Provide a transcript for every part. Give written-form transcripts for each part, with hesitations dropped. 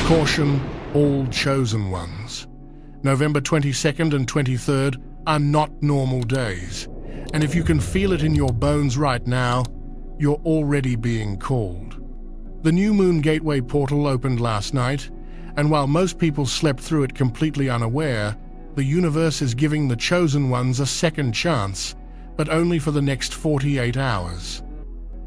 Caution, all chosen ones. November 22nd and 23rd are not normal days, and if you can feel it in your bones right now, you're already being called. The New Moon Gateway portal opened last night, and while most people slept through it completely unaware, the universe is giving the chosen ones a second chance, but only for the next 48 hours.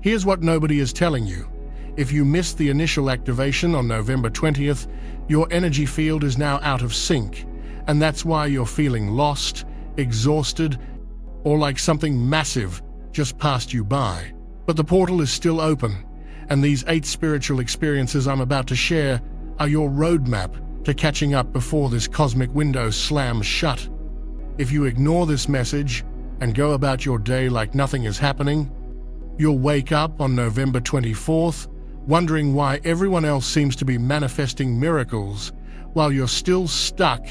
Here's what nobody is telling you. If you missed the initial activation on November 20th, your energy field is now out of sync, and that's why you're feeling lost, exhausted, or like something massive just passed you by. But the portal is still open, and these 8 spiritual experiences I'm about to share are your roadmap to catching up before this cosmic window slams shut. If you ignore this message and go about your day like nothing is happening, you'll wake up on November 24th wondering why everyone else seems to be manifesting miracles while you're still stuck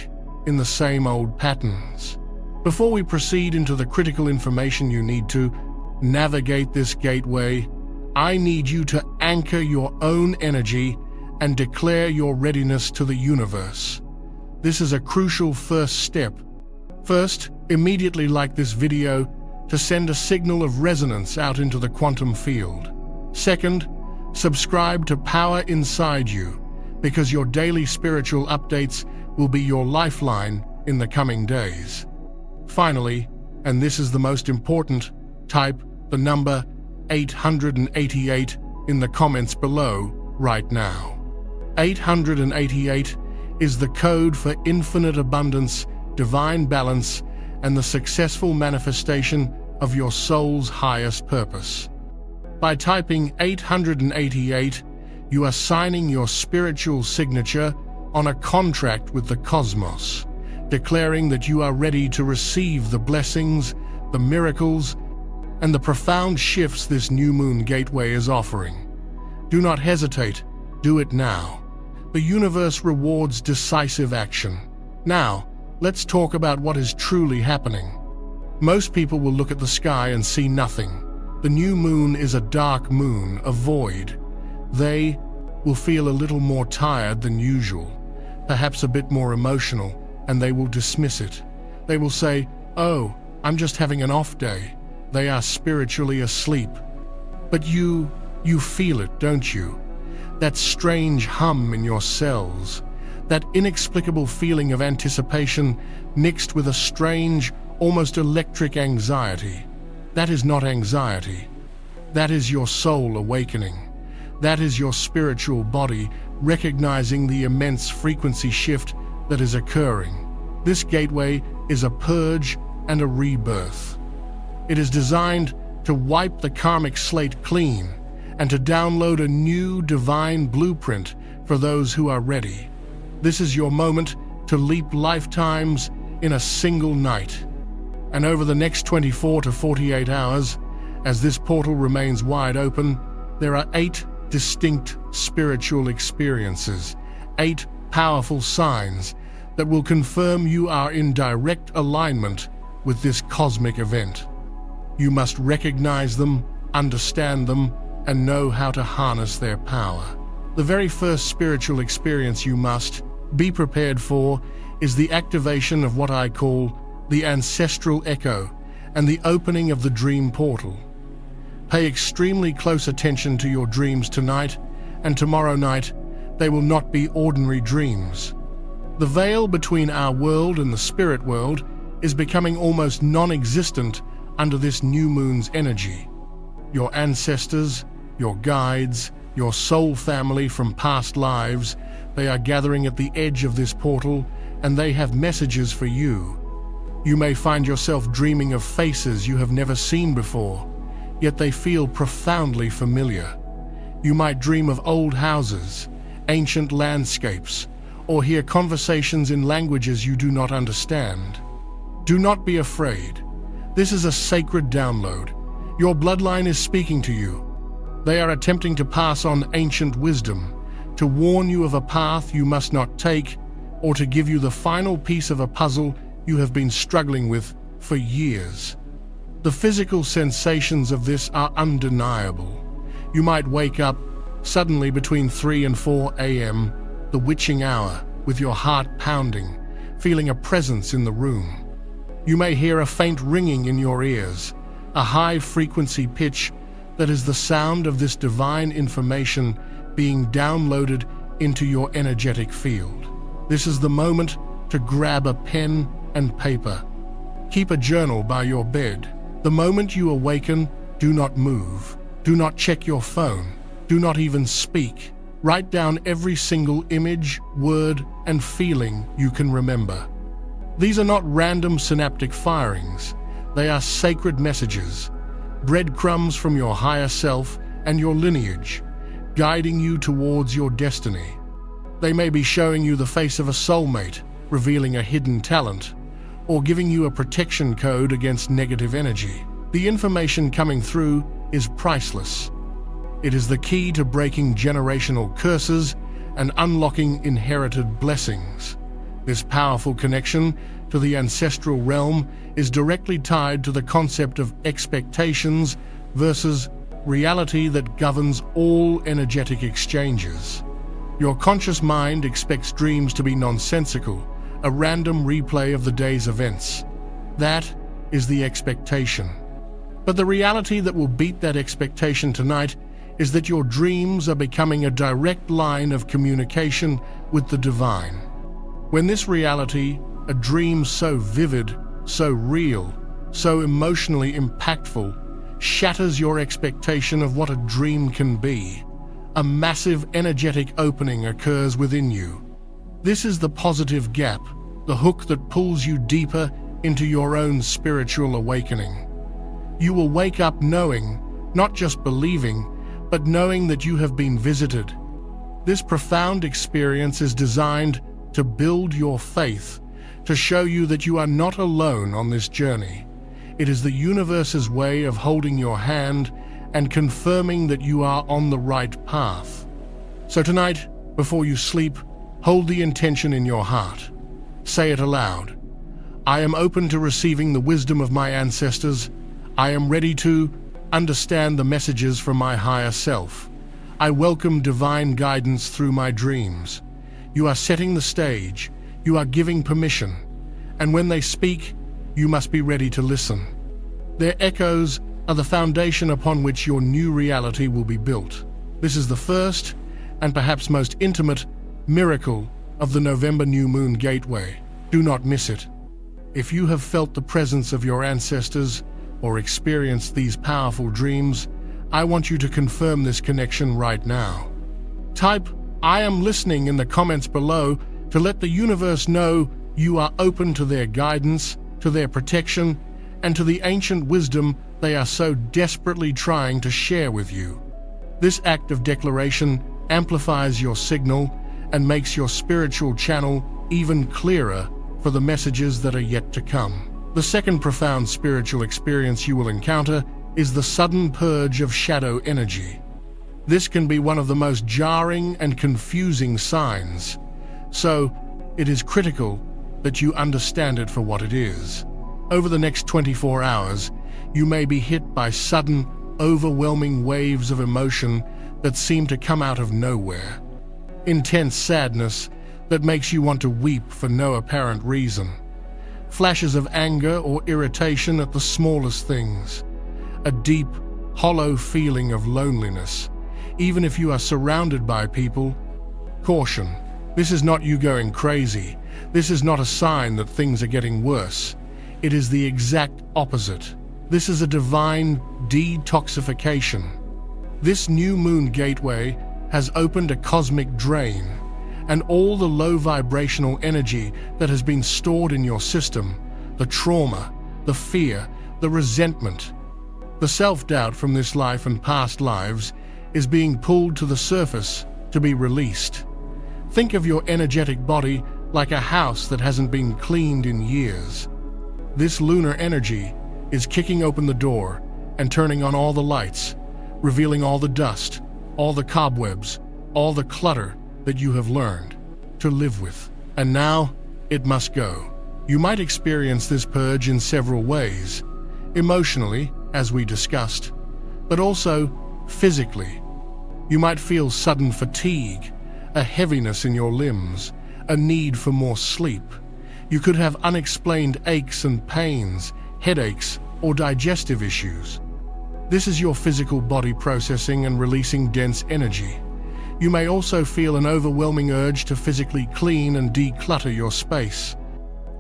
in the same old patterns. Before we proceed into the critical information you need to navigate this gateway, I need you to anchor your own energy and declare your readiness to the universe. This is a crucial first step. First, immediately like this video to send a signal of resonance out into the quantum field. Second, subscribe to Power Inside You, because your daily spiritual updates will be your lifeline in the coming days. Finally, and this is the most important, type the number 888 in the comments below right now. 888 is the code for infinite abundance, divine balance, and the successful manifestation of your soul's highest purpose. By typing 888, you are signing your spiritual signature on a contract with the cosmos, declaring that you are ready to receive the blessings, the miracles, and the profound shifts this new moon gateway is offering. Do not hesitate, do it now. The universe rewards decisive action. Now, let's talk about what is truly happening. Most people will look at the sky and see nothing. The new moon is a dark moon, a void. They will feel a little more tired than usual, perhaps a bit more emotional, and they will dismiss it. They will say, "Oh, I'm just having an off day." They are spiritually asleep. But you feel it, don't you? That strange hum in your cells, that inexplicable feeling of anticipation mixed with a strange, almost electric anxiety. That is not anxiety. That is your soul awakening. That is your spiritual body recognizing the immense frequency shift that is occurring. This gateway is a purge and a rebirth. It is designed to wipe the karmic slate clean and to download a new divine blueprint for those who are ready. This is your moment to leap lifetimes in a single night. And over the next 24 to 48 hours, as this portal remains wide open, there are 8 distinct spiritual experiences, 8 powerful signs that will confirm you are in direct alignment with this cosmic event. You must recognize them, understand them, and know how to harness their power. The very first spiritual experience you must be prepared for is the activation of what I call the ancestral echo and the opening of the dream portal. Pay extremely close attention to your dreams tonight and tomorrow night. They will not be ordinary dreams. The veil between our world and the spirit world is becoming almost non-existent under this new moon's energy. Your ancestors, your guides, your soul family from past lives, they are gathering at the edge of this portal, and they have messages for you. You may find yourself dreaming of faces you have never seen before, yet they feel profoundly familiar. You might dream of old houses, ancient landscapes, or hear conversations in languages you do not understand. Do not be afraid. This is a sacred download. Your bloodline is speaking to you. They are attempting to pass on ancient wisdom, to warn you of a path you must not take, or to give you the final piece of a puzzle you have been struggling with for years. The physical sensations of this are undeniable. You might wake up suddenly between 3 and 4 a.m. the witching hour, with your heart pounding, feeling a presence in the room. You may hear a faint ringing in your ears, a high-frequency pitch that is the sound of this divine information being downloaded into your energetic field. This is the moment to grab a pen and paper. Keep a journal by your bed. The moment you awaken, do not move. Do not check your phone. Do not even speak. Write down every single image, word, and feeling you can remember. These are not random synaptic firings. They are sacred messages, breadcrumbs from your higher self and your lineage, guiding you towards your destiny. They may be showing you the face of a soulmate, revealing a hidden talent, or giving you a protection code against negative energy. The information coming through is priceless. It is the key to breaking generational curses and unlocking inherited blessings. This powerful connection to the ancestral realm is directly tied to the concept of expectations versus reality that governs all energetic exchanges. Your conscious mind expects dreams to be nonsensical, a random replay of the day's events. That is the expectation. But the reality that will beat that expectation tonight is that your dreams are becoming a direct line of communication with the divine. When this reality, a dream so vivid, so real, so emotionally impactful, shatters your expectation of what a dream can be, a massive energetic opening occurs within you. This is the positive gap, the hook that pulls you deeper into your own spiritual awakening. You will wake up knowing, not just believing, but knowing that you have been visited. This profound experience is designed to build your faith, to show you that you are not alone on this journey. It is the universe's way of holding your hand and confirming that you are on the right path. So tonight, before you sleep, hold the intention in your heart. Say it aloud. I am open to receiving the wisdom of my ancestors. I am ready to understand the messages from my higher self. I welcome divine guidance through my dreams. You are setting the stage. You are giving permission. And when they speak, you must be ready to listen. Their echoes are the foundation upon which your new reality will be built. This is the first, and perhaps most intimate, miracle of the November New Moon Gateway. Do not miss it. If you have felt the presence of your ancestors or experienced these powerful dreams, I want you to confirm this connection right now. Type "I am listening" in the comments below to let the universe know you are open to their guidance, to their protection, and to the ancient wisdom they are so desperately trying to share with you. This act of declaration amplifies your signal and makes your spiritual channel even clearer for the messages that are yet to come. The second profound spiritual experience you will encounter is the sudden purge of shadow energy. This can be one of the most jarring and confusing signs, so it is critical that you understand it for what it is. Over the next 24 hours, you may be hit by sudden, overwhelming waves of emotion that seem to come out of nowhere. Intense sadness that makes you want to weep for no apparent reason. Flashes of anger or irritation at the smallest things. A deep, hollow feeling of loneliness. Even if you are surrounded by people, caution. This is not you going crazy. This is not a sign that things are getting worse. It is the exact opposite. This is a divine detoxification. This new moon gateway has opened a cosmic drain, and all the low vibrational energy that has been stored in your system, the trauma, the fear, the resentment, the self-doubt from this life and past lives is being pulled to the surface to be released. Think of your energetic body like a house that hasn't been cleaned in years. This lunar energy is kicking open the door and turning on all the lights, revealing all the dust, all the cobwebs, all the clutter that you have learned to live with. And now, it must go. You might experience this purge in several ways. Emotionally, as we discussed, but also physically. You might feel sudden fatigue, a heaviness in your limbs, a need for more sleep. You could have unexplained aches and pains, headaches, or digestive issues. This is your physical body processing and releasing dense energy. You may also feel an overwhelming urge to physically clean and declutter your space.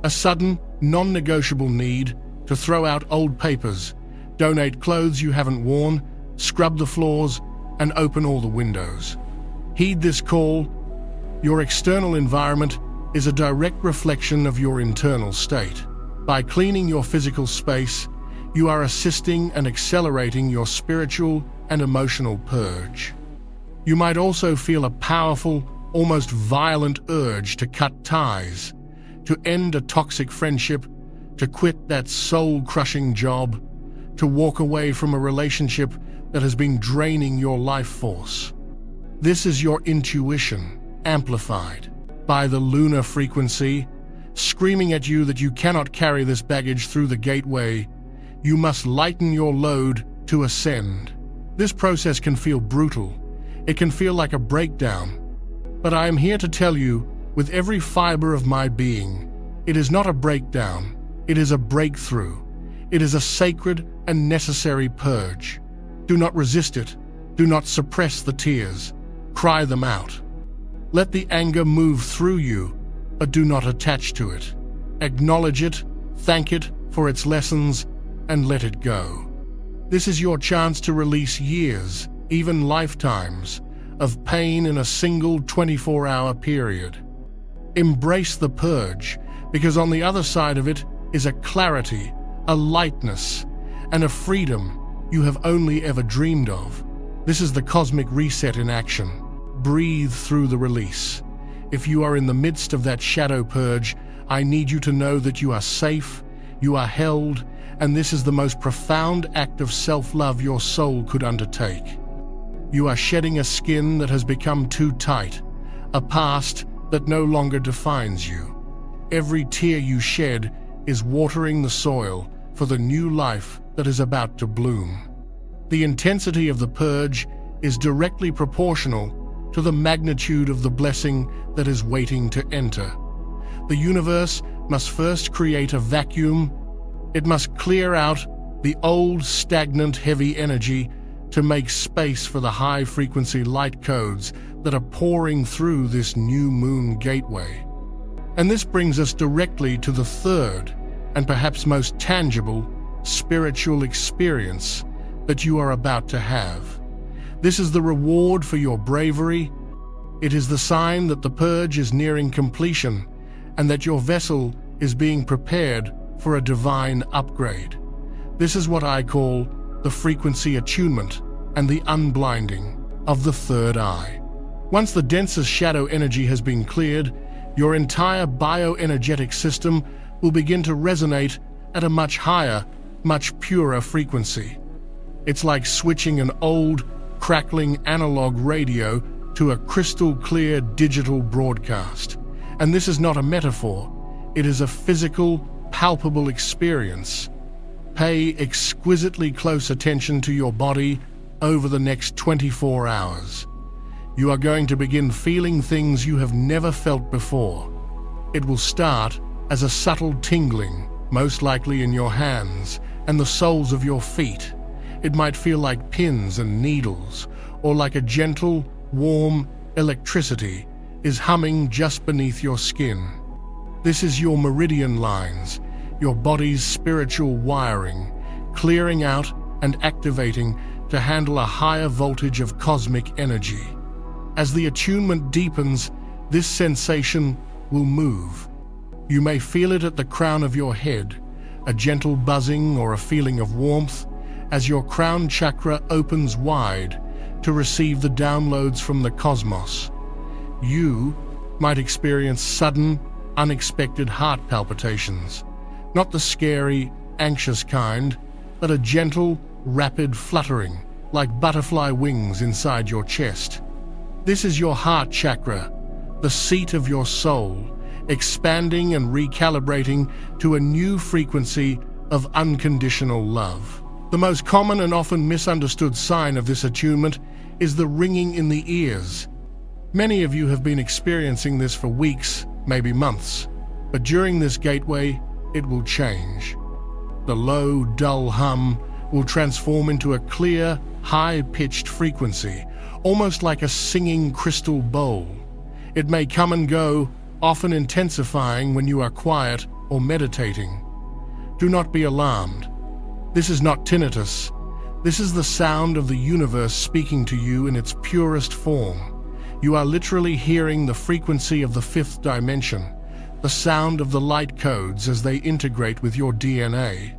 A sudden, non-negotiable need to throw out old papers, donate clothes you haven't worn, scrub the floors, and open all the windows. Heed this call. Your external environment is a direct reflection of your internal state. By cleaning your physical space, you are assisting and accelerating your spiritual and emotional purge. You might also feel a powerful, almost violent urge to cut ties, to end a toxic friendship, to quit that soul-crushing job, to walk away from a relationship that has been draining your life force. This is your intuition, amplified by the lunar frequency, screaming at you that you cannot carry this baggage through the gateway. You must lighten your load to ascend. This process can feel brutal. It can feel like a breakdown. But I am here to tell you, with every fiber of my being, it is not a breakdown. It is a breakthrough. It is a sacred and necessary purge. Do not resist it. Do not suppress the tears. Cry them out. Let the anger move through you, but do not attach to it. Acknowledge it, thank it for its lessons, and let it go. This is your chance to release years, even lifetimes, of pain in a single 24-hour period. Embrace the purge, because on the other side of it is a clarity, a lightness, and a freedom you have only ever dreamed of. This is the cosmic reset in action. Breathe through the release. If you are in the midst of that shadow purge, I need you to know that you are safe, you are held, and this is the most profound act of self-love your soul could undertake. You are shedding a skin that has become too tight, a past that no longer defines you. Every tear you shed is watering the soil for the new life that is about to bloom. The intensity of the purge is directly proportional to the magnitude of the blessing that is waiting to enter. The universe must first create a vacuum. It must clear out the old, stagnant, heavy energy to make space for the high-frequency light codes that are pouring through this new moon gateway. And this brings us directly to the third, and perhaps most tangible, spiritual experience that you are about to have. This is the reward for your bravery. It is the sign that the purge is nearing completion and that your vessel is being prepared for a divine upgrade. This is what I call the frequency attunement and the unblinding of the third eye. Once the densest shadow energy has been cleared, your entire bioenergetic system will begin to resonate at a much higher, much purer frequency. It's like switching an old, crackling analog radio to a crystal-clear digital broadcast. And this is not a metaphor. It is a physical, palpable experience. Pay exquisitely close attention to your body over the next 24 hours. You are going to begin feeling things you have never felt before. It will start as a subtle tingling, most likely in your hands and the soles of your feet. It might feel like pins and needles, or like a gentle, warm electricity is humming just beneath your skin. This is your meridian lines, your body's spiritual wiring, clearing out and activating to handle a higher voltage of cosmic energy. As the attunement deepens, this sensation will move. You may feel it at the crown of your head, a gentle buzzing or a feeling of warmth, as your crown chakra opens wide to receive the downloads from the cosmos. You might experience sudden, unexpected heart palpitations, not the scary, anxious kind, but a gentle, rapid fluttering, like butterfly wings inside your chest. This is your heart chakra, the seat of your soul, expanding and recalibrating to a new frequency of unconditional love. The most common and often misunderstood sign of this attunement is the ringing in the ears. Many of you have been experiencing this for weeks, maybe months, but during this gateway, it will change. The low, dull hum will transform into a clear, high-pitched frequency, almost like a singing crystal bowl. It may come and go, often intensifying when you are quiet or meditating. Do not be alarmed. This is not tinnitus. This is the sound of the universe speaking to you in its purest form. You are literally hearing the frequency of the fifth dimension, the sound of the light codes as they integrate with your DNA.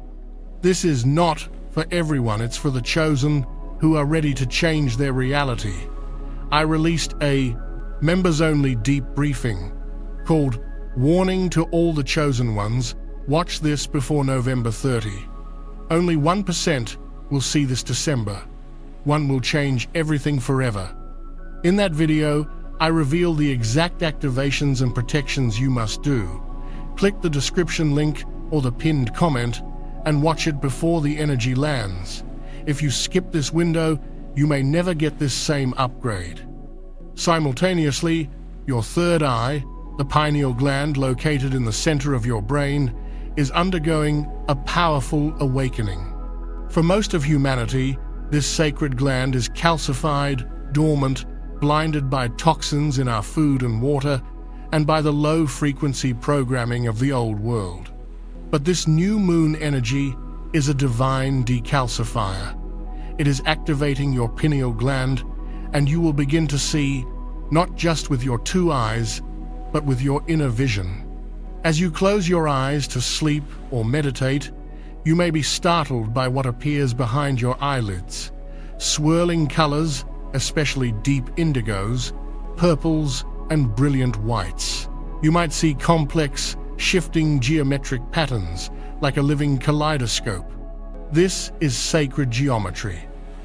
This is not for everyone, it's for the chosen who are ready to change their reality. I released a members-only deep briefing called Warning to All the Chosen Ones. Watch this before November 30. Only 1% will see this December. One will change everything forever. In that video, I reveal the exact activations and protections you must do. Click the description link or the pinned comment and watch it before the energy lands. If you skip this window, you may never get this same upgrade. Simultaneously, your third eye, the pineal gland located in the center of your brain, is undergoing a powerful awakening. For most of humanity, this sacred gland is calcified, dormant, blinded by toxins in our food and water, and by the low-frequency programming of the old world. But this new moon energy is a divine decalcifier. It is activating your pineal gland, and you will begin to see, not just with your two eyes, but with your inner vision. As you close your eyes to sleep or meditate, you may be startled by what appears behind your eyelids. Swirling colors, especially deep indigos, purples, and brilliant whites. You might see complex, shifting geometric patterns, like a living kaleidoscope. This is sacred geometry,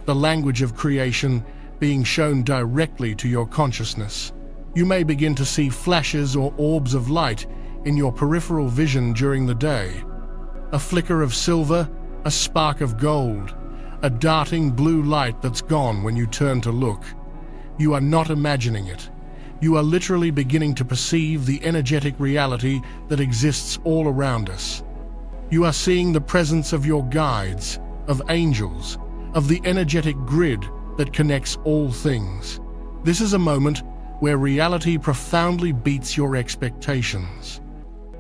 the language of creation being shown directly to your consciousness. You may begin to see flashes or orbs of light in your peripheral vision during the day. A flicker of silver, a spark of gold, a darting blue light that's gone when you turn to look. You are not imagining it. You are literally beginning to perceive the energetic reality that exists all around us. You are seeing the presence of your guides, of angels, of the energetic grid that connects all things. This is a moment where reality profoundly beats your expectations.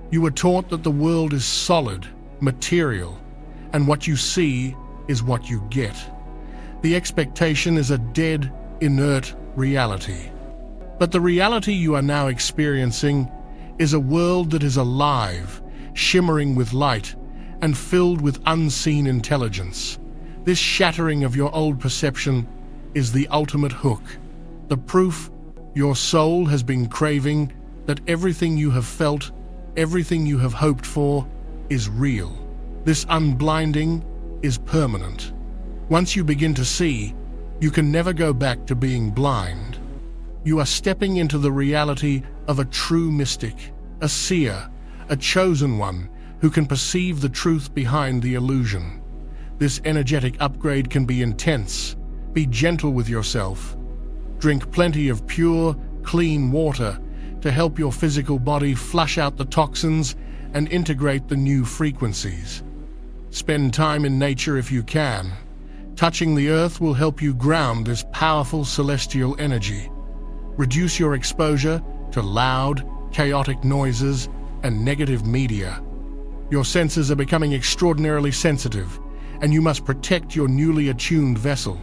You were taught that the world is solid, material, and what you see is what you get. The expectation is a dead, inert reality. But the reality you are now experiencing is a world that is alive, shimmering with light, and filled with unseen intelligence. This shattering of your old perception is the ultimate hook, the proof your soul has been craving that everything you have felt, everything you have hoped for, is real. This unblinding is permanent. Once you begin to see, you can never go back to being blind. You are stepping into the reality of a true mystic, a seer, a chosen one who can perceive the truth behind the illusion. This energetic upgrade can be intense. Be gentle with yourself. Drink plenty of pure, clean water to help your physical body flush out the toxins and integrate the new frequencies. Spend time in nature if you can. Touching the earth will help you ground this powerful celestial energy. Reduce your exposure to loud, chaotic noises and negative media. Your senses are becoming extraordinarily sensitive, and you must protect your newly attuned vessel.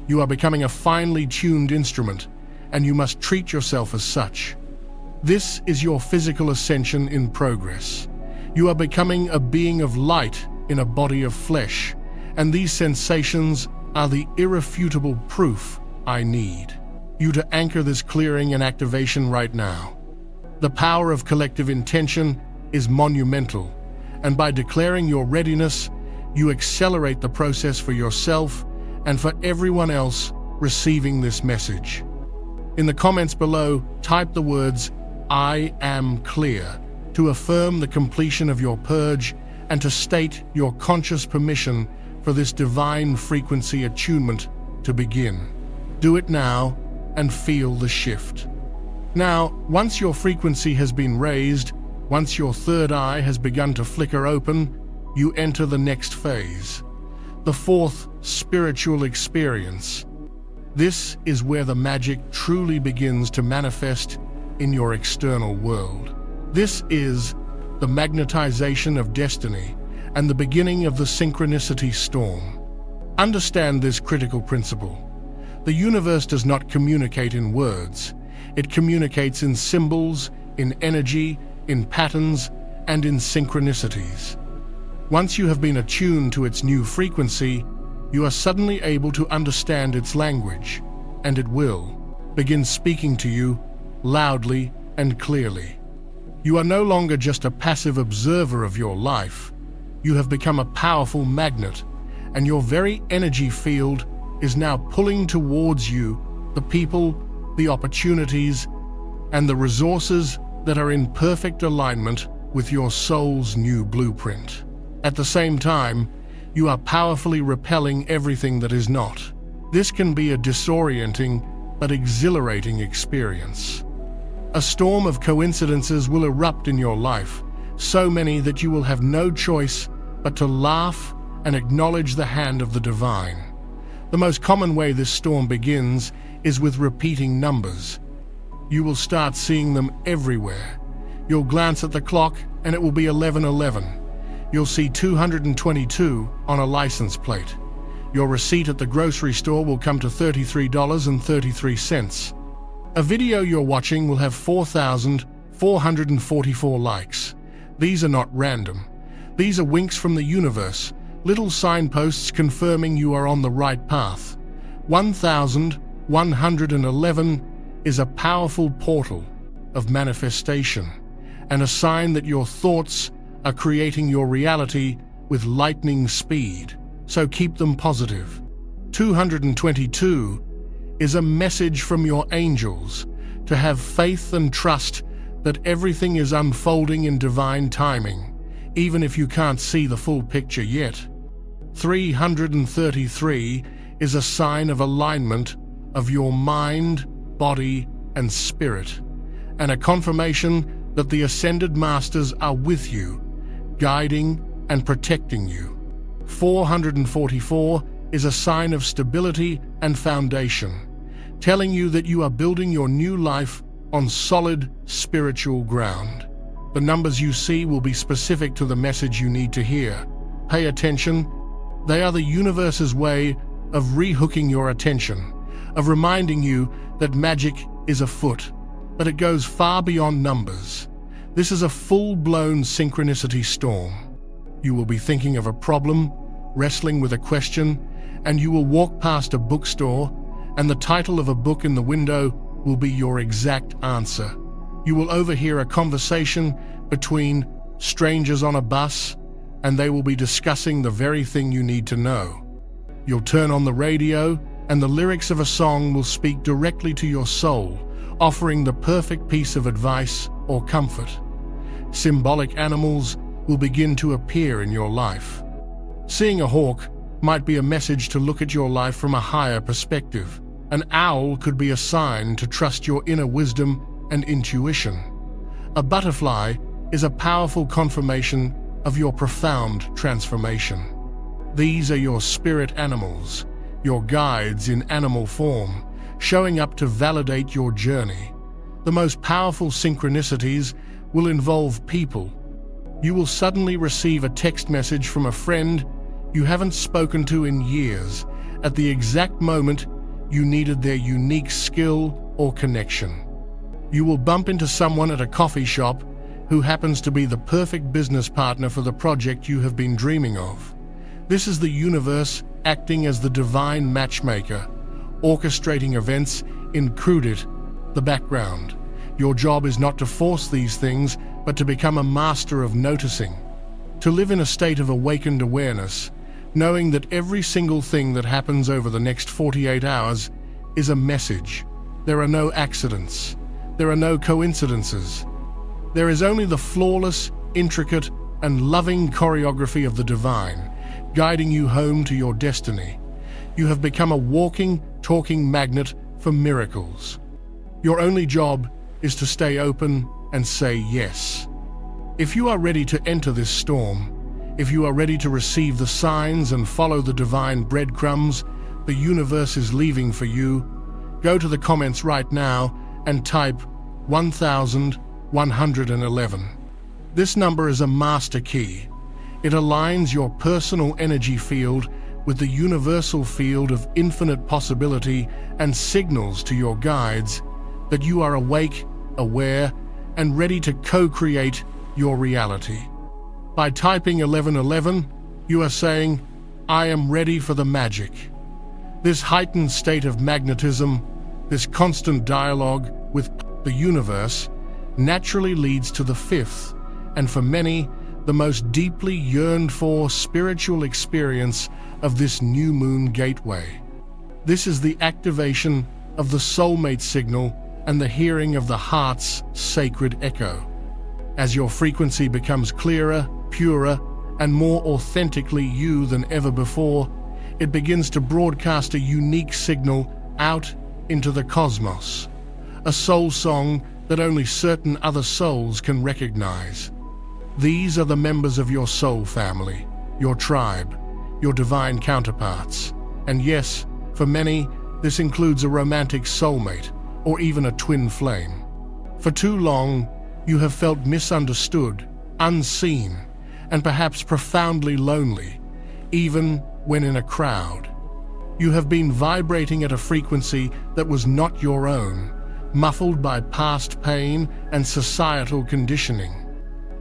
You are becoming a finely tuned instrument, and you must treat yourself as such. This is your physical ascension in progress. You are becoming a being of light in a body of flesh, and these sensations are the irrefutable proof I need you to anchor this clearing and activation right now. The power of collective intention is monumental, and by declaring your readiness, you accelerate the process for yourself and for everyone else receiving this message. In the comments below, type the words, "I am clear," to affirm the completion of your purge and to state your conscious permission for this divine frequency attunement to begin. Do it now and feel the shift. Now, once your frequency has been raised, once your third eye has begun to flicker open, you enter the next phase, the fourth spiritual experience. This is where the magic truly begins to manifest in your external world. This is the magnetization of destiny and the beginning of the synchronicity storm. Understand this critical principle. The universe does not communicate in words. It communicates in symbols, in energy, in patterns, and in synchronicities. Once you have been attuned to its new frequency, you are suddenly able to understand its language, and it will begin speaking to you loudly and clearly. You are no longer just a passive observer of your life. You have become a powerful magnet, and your very energy field is now pulling towards you the people, the opportunities, and the resources that are in perfect alignment with your soul's new blueprint. At the same time, you are powerfully repelling everything that is not. This can be a disorienting but exhilarating experience. A storm of coincidences will erupt in your life, so many that you will have no choice but to laugh and acknowledge the hand of the divine. The most common way this storm begins is with repeating numbers. You will start seeing them everywhere. You'll glance at the clock and it will be 11:11. You'll see 222 on a license plate. Your receipt at the grocery store will come to $33.33. A video you're watching will have 4,444 likes. These are not random. These are winks from the universe, little signposts confirming you are on the right path. 1,111 is a powerful portal of manifestation and a sign that your thoughts are creating your reality with lightning speed, so keep them positive. 222 is a message from your angels to have faith and trust that everything is unfolding in divine timing, even if you can't see the full picture yet. 333 is a sign of alignment of your mind, body, and spirit, and a confirmation that the ascended masters are with you, guiding and protecting you. 444 is a sign of stability and foundation, telling you that you are building your new life on solid spiritual ground. The numbers you see will be specific to the message you need to hear. Pay attention. They are the universe's way of rehooking your attention, of reminding you that magic is afoot, but it goes far beyond numbers. This is a full-blown synchronicity storm. You will be thinking of a problem, wrestling with a question, and you will walk past a bookstore, and the title of a book in the window will be your exact answer. You will overhear a conversation between strangers on a bus, and they will be discussing the very thing you need to know. You'll turn on the radio, and the lyrics of a song will speak directly to your soul, offering the perfect piece of advice or comfort. Symbolic animals will begin to appear in your life. Seeing a hawk might be a message to look at your life from a higher perspective. An owl could be a sign to trust your inner wisdom and intuition. A butterfly is a powerful confirmation of your profound transformation. These are your spirit animals, your guides in animal form, showing up to validate your journey. The most powerful synchronicities will involve people. You will suddenly receive a text message from a friend you haven't spoken to in years, at the exact moment you needed their unique skill or connection. You will bump into someone at a coffee shop who happens to be the perfect business partner for the project you have been dreaming of. This is the universe acting as the divine matchmaker, orchestrating events in Crudit, the background. Your job is not to force these things, but to become a master of noticing, to live in a state of awakened awareness, knowing that every single thing that happens over the next 48 hours is a message. There are no accidents. There are no coincidences. There is only the flawless, intricate, and loving choreography of the divine, guiding you home to your destiny. You have become a walking, talking magnet for miracles. Your only job is to stay open and say yes. If you are ready to enter this storm, if you are ready to receive the signs and follow the divine breadcrumbs the universe is leaving for you, go to the comments right now and type 1111. This number is a master key. It aligns your personal energy field with the universal field of infinite possibility and signals to your guides that you are awake, aware, and ready to co-create your reality. By typing 1111, you are saying, I am ready for the magic. This heightened state of magnetism, this constant dialogue with the universe, naturally leads to the fifth, and for many, the most deeply yearned for spiritual experience of this new moon gateway. This is the activation of the soulmate signal and the hearing of the heart's sacred echo. As your frequency becomes clearer, purer, and more authentically you than ever before, it begins to broadcast a unique signal out into the cosmos, a soul song that only certain other souls can recognize. These are the members of your soul family, your tribe, your divine counterparts. And yes, for many, this includes a romantic soulmate or even a twin flame. For too long, you have felt misunderstood, unseen, and perhaps profoundly lonely, even when in a crowd. You have been vibrating at a frequency that was not your own, muffled by past pain and societal conditioning.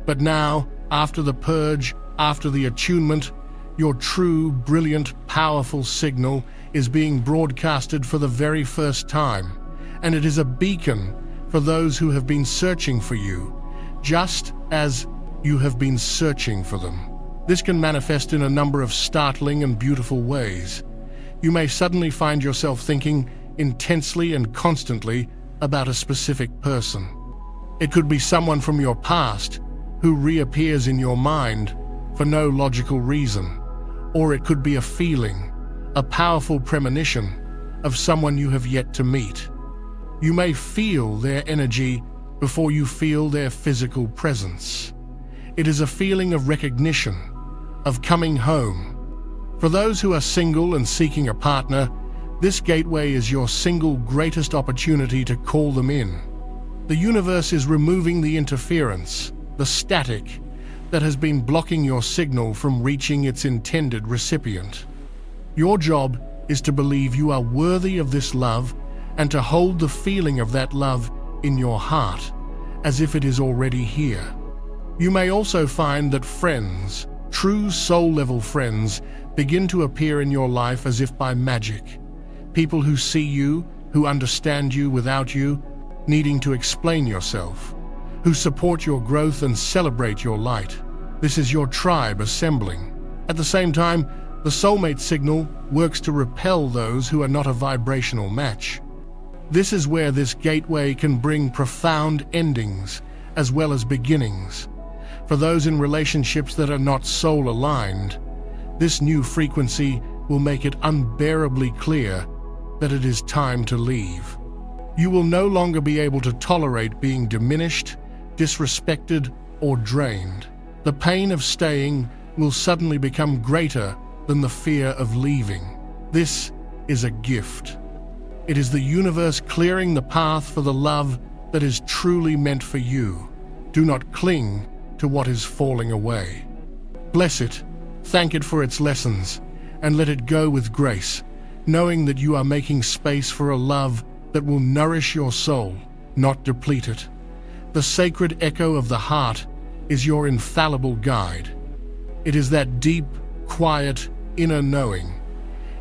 But now, after the purge, after the attunement, your true, brilliant, powerful signal is being broadcasted for the very first time, and it is a beacon for those who have been searching for you, just as you have been searching for them. This can manifest in a number of startling and beautiful ways. You may suddenly find yourself thinking intensely and constantly about a specific person. It could be someone from your past who reappears in your mind for no logical reason, or it could be a feeling, a powerful premonition of someone you have yet to meet. You may feel their energy before you feel their physical presence. It is a feeling of recognition, of coming home. For those who are single and seeking a partner, this gateway is your single greatest opportunity to call them in. The universe is removing the interference, the static, that has been blocking your signal from reaching its intended recipient. Your job is to believe you are worthy of this love and to hold the feeling of that love in your heart as if it is already here. You may also find that friends, true soul-level friends, begin to appear in your life as if by magic. People who see you, who understand you without you needing to explain yourself, who support your growth and celebrate your light. This is your tribe assembling. At the same time, the soulmate signal works to repel those who are not a vibrational match. This is where this gateway can bring profound endings as well as beginnings. For those in relationships that are not soul-aligned, this new frequency will make it unbearably clear that it is time to leave. You will no longer be able to tolerate being diminished, disrespected, or drained. The pain of staying will suddenly become greater than the fear of leaving. This is a gift. It is the universe clearing the path for the love that is truly meant for you. Do not cling to what is falling away. Bless it, thank it for its lessons, and let it go with grace, knowing that you are making space for a love that will nourish your soul, not deplete it. The sacred echo of the heart is your infallible guide. It is that deep, quiet, inner knowing.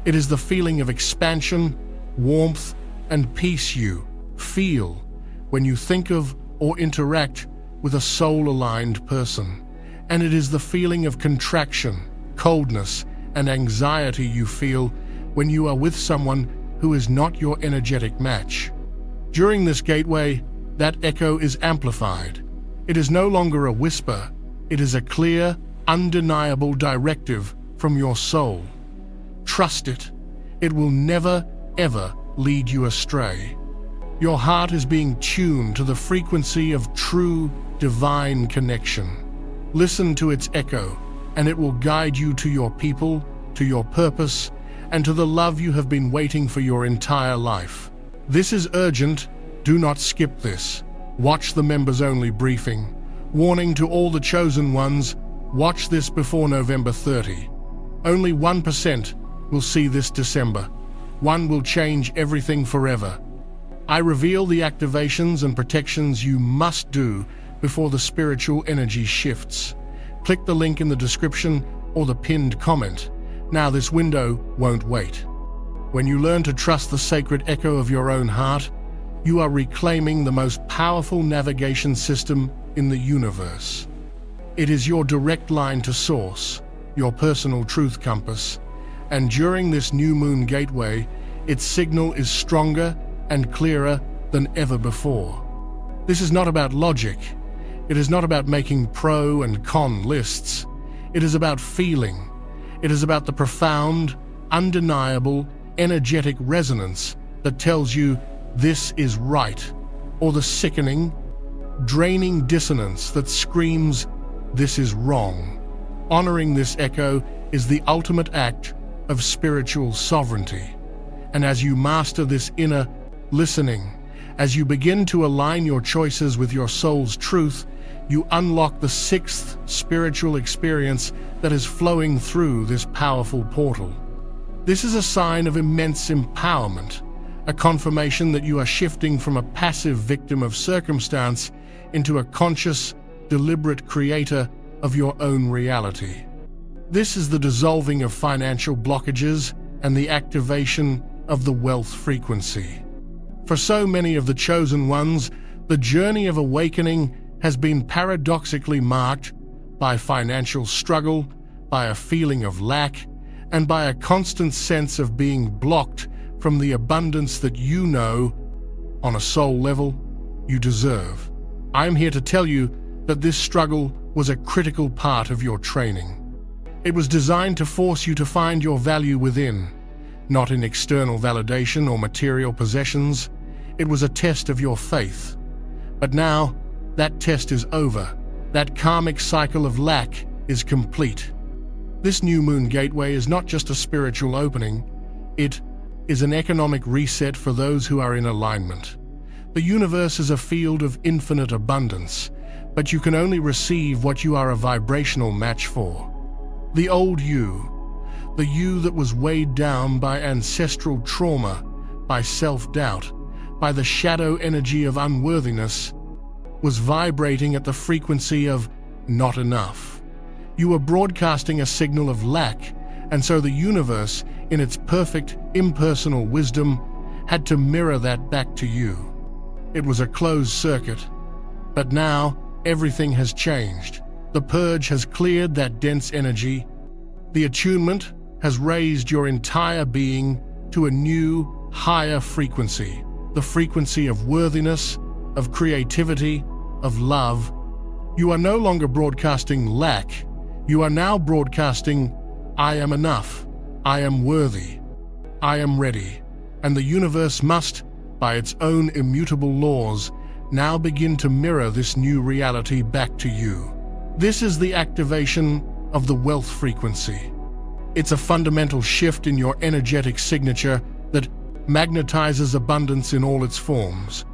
It is the feeling of expansion, warmth, and peace you feel when you think of or interact with a soul-aligned person. And it is the feeling of contraction, coldness, and anxiety you feel when you are with someone who is not your energetic match. During this gateway, that echo is amplified. It is no longer a whisper, it is a clear, undeniable directive from your soul. Trust it. It will never, ever lead you astray. Your heart is being tuned to the frequency of true divine connection. Listen to its echo, and it will guide you to your people, to your purpose, and to the love you have been waiting for your entire life. This is urgent. Do not skip this. Watch the members-only briefing. Warning to all the chosen ones, watch this before November 30. Only 1% will see this December. One will change everything forever. I reveal the activations and protections you must do before the spiritual energy shifts. Click the link in the description or the pinned comment. Now this window won't wait. When you learn to trust the sacred echo of your own heart, you are reclaiming the most powerful navigation system in the universe. It is your direct line to source, your personal truth compass, and during this new moon gateway, its signal is stronger and clearer than ever before. This is not about logic. It is not about making pro and con lists. It is about feeling. It is about the profound, undeniable, energetic resonance that tells you this is right, or the sickening, draining dissonance that screams this is wrong. Honoring this echo is the ultimate act of spiritual sovereignty. And as you master this inner listening, as you begin to align your choices with your soul's truth, you unlock the sixth spiritual experience that is flowing through this powerful portal. This is a sign of immense empowerment, a confirmation that you are shifting from a passive victim of circumstance into a conscious, deliberate creator of your own reality. This is the dissolving of financial blockages and the activation of the wealth frequency. For so many of the chosen ones, the journey of awakening has been paradoxically marked by financial struggle, by a feeling of lack, and by a constant sense of being blocked from the abundance that you know, on a soul level, you deserve. I am here to tell you that this struggle was a critical part of your training. It was designed to force you to find your value within, not in external validation or material possessions. It was a test of your faith. But now, that test is over. That karmic cycle of lack is complete. This new moon gateway is not just a spiritual opening, it is an economic reset for those who are in alignment. The universe is a field of infinite abundance, but you can only receive what you are a vibrational match for. The old you, the you that was weighed down by ancestral trauma, by self-doubt, by the shadow energy of unworthiness, was vibrating at the frequency of not enough. You were broadcasting a signal of lack, and so the universe, in its perfect, impersonal wisdom, had to mirror that back to you. It was a closed circuit. But now, everything has changed. The purge has cleared that dense energy. The attunement has raised your entire being to a new, higher frequency, the frequency of worthiness, of creativity, of love. You are no longer broadcasting lack. You are now broadcasting, I am enough, I am worthy, I am ready. And the universe must, by its own immutable laws, now begin to mirror this new reality back to you. This is the activation of the wealth frequency. It's a fundamental shift in your energetic signature that magnetizes abundance in all its forms.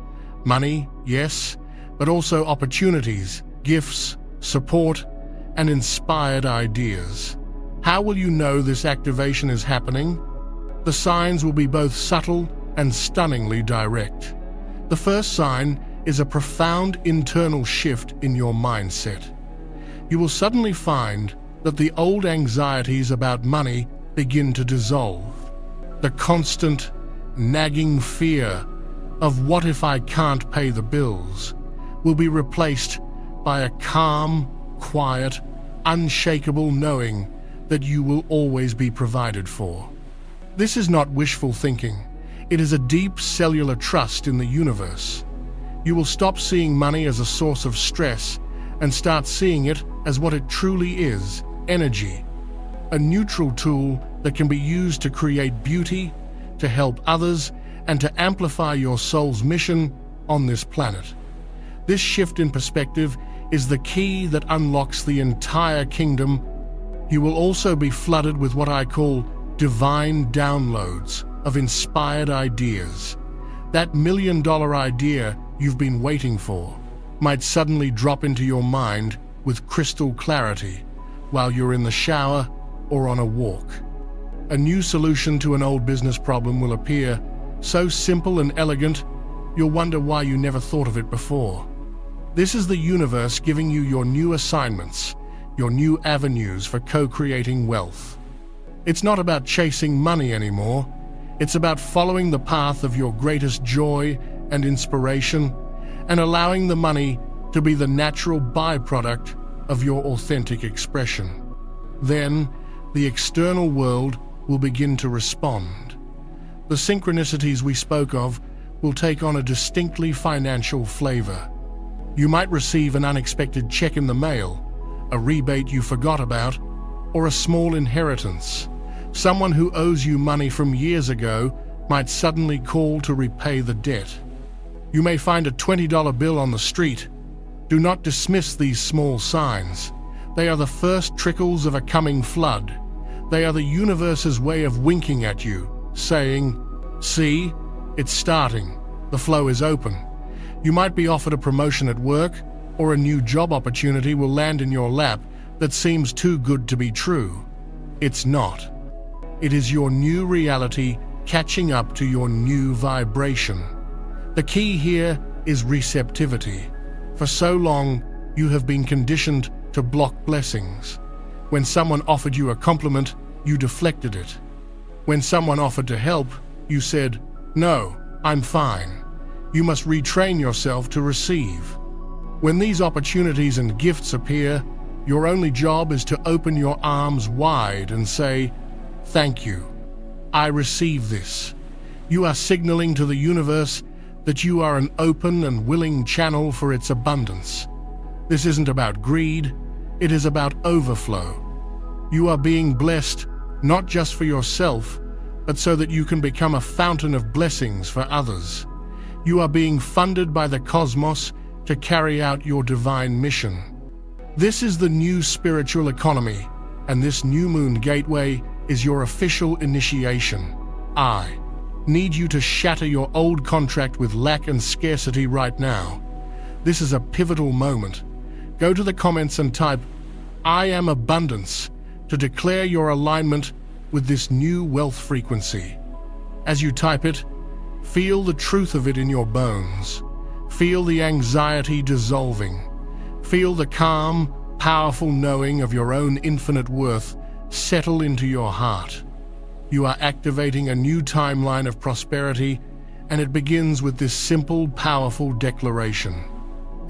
Money, yes, but also opportunities, gifts, support, and inspired ideas. How will you know this activation is happening? The signs will be both subtle and stunningly direct. The first sign is a profound internal shift in your mindset. You will suddenly find that the old anxieties about money begin to dissolve. The constant, nagging fear of what if I can't pay the bills will be replaced by a calm, quiet, unshakable knowing that you will always be provided for. This is not wishful thinking. It is a deep cellular trust in the universe. You will stop seeing money as a source of stress and start seeing it as what it truly is, energy, a neutral tool that can be used to create beauty, to help others, and to amplify your soul's mission on this planet. This shift in perspective is the key that unlocks the entire kingdom. You will also be flooded with what I call divine downloads of inspired ideas. That million-dollar idea you've been waiting for might suddenly drop into your mind with crystal clarity while you're in the shower or on a walk. A new solution to an old business problem will appear, so simple and elegant, you'll wonder why you never thought of it before. This is the universe giving you your new assignments, your new avenues for co-creating wealth. It's not about chasing money anymore. It's about following the path of your greatest joy and inspiration and allowing the money to be the natural byproduct of your authentic expression. Then, the external world will begin to respond. The synchronicities we spoke of will take on a distinctly financial flavor. You might receive an unexpected check in the mail, a rebate you forgot about, or a small inheritance. Someone who owes you money from years ago might suddenly call to repay the debt. You may find a $20 bill on the street. Do not dismiss these small signs. They are the first trickles of a coming flood. They are the universe's way of winking at you, saying, "See, it's starting. The flow is open." You might be offered a promotion at work, or a new job opportunity will land in your lap that seems too good to be true. It's not. It is your new reality catching up to your new vibration. The key here is receptivity. For so long, you have been conditioned to block blessings. When someone offered you a compliment, you deflected it. When someone offered to help, you said, "No, I'm fine." You must retrain yourself to receive. When these opportunities and gifts appear, your only job is to open your arms wide and say, "Thank you. I receive this." You are signaling to the universe that you are an open and willing channel for its abundance. This isn't about greed, it is about overflow. You are being blessed not just for yourself, but so that you can become a fountain of blessings for others. You are being funded by the cosmos to carry out your divine mission. This is the new spiritual economy, and this new moon gateway is your official initiation. I need you to shatter your old contract with lack and scarcity right now. This is a pivotal moment. Go to the comments and type, "I am abundance," to declare your alignment with this new wealth frequency. As you type it, feel the truth of it in your bones. Feel the anxiety dissolving. Feel the calm, powerful knowing of your own infinite worth settle into your heart. You are activating a new timeline of prosperity, and it begins with this simple, powerful declaration.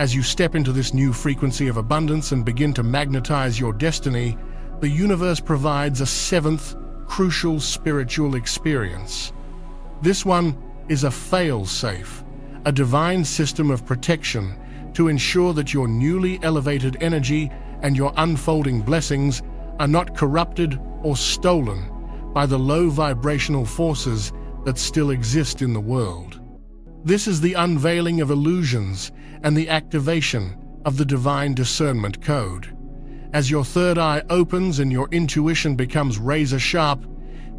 As you step into this new frequency of abundance and begin to magnetize your destiny, the universe provides a seventh, crucial spiritual experience. This one is a fail-safe, a divine system of protection to ensure that your newly elevated energy and your unfolding blessings are not corrupted or stolen by the low vibrational forces that still exist in the world. This is the unveiling of illusions and the activation of the divine discernment code. As your third eye opens and your intuition becomes razor sharp,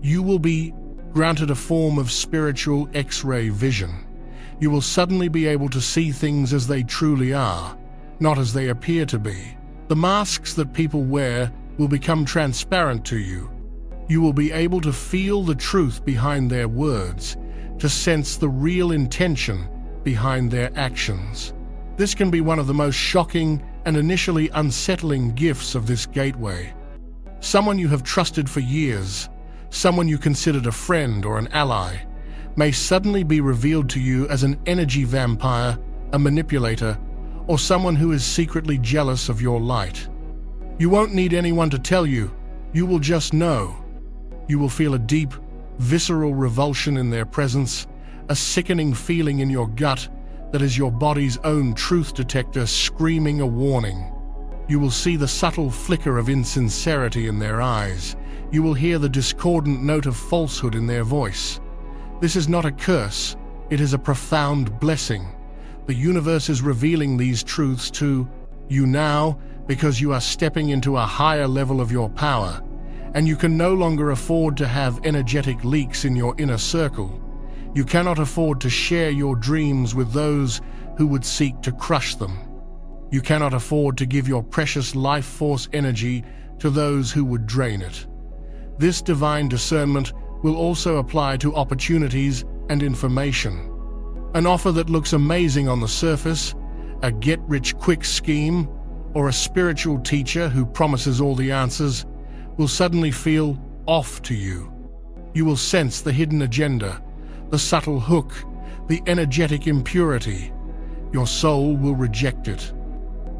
you will be granted a form of spiritual X-ray vision. You will suddenly be able to see things as they truly are, not as they appear to be. The masks that people wear will become transparent to you. You will be able to feel the truth behind their words, to sense the real intention behind their actions. This can be one of the most shocking and initially unsettling gifts of this gateway. Someone you have trusted for years, someone you considered a friend or an ally, may suddenly be revealed to you as an energy vampire, a manipulator, or someone who is secretly jealous of your light. You won't need anyone to tell you, you will just know. You will feel a deep, visceral revulsion in their presence, a sickening feeling in your gut that is your body's own truth detector screaming a warning. You will see the subtle flicker of insincerity in their eyes. You will hear the discordant note of falsehood in their voice. This is not a curse, it is a profound blessing. The universe is revealing these truths to you now because you are stepping into a higher level of your power, and you can no longer afford to have energetic leaks in your inner circle. You cannot afford to share your dreams with those who would seek to crush them. You cannot afford to give your precious life force energy to those who would drain it. This divine discernment will also apply to opportunities and information. An offer that looks amazing on the surface, a get-rich-quick scheme, or a spiritual teacher who promises all the answers, will suddenly feel off to you. You will sense the hidden agenda, the subtle hook, the energetic impurity. Your soul will reject it.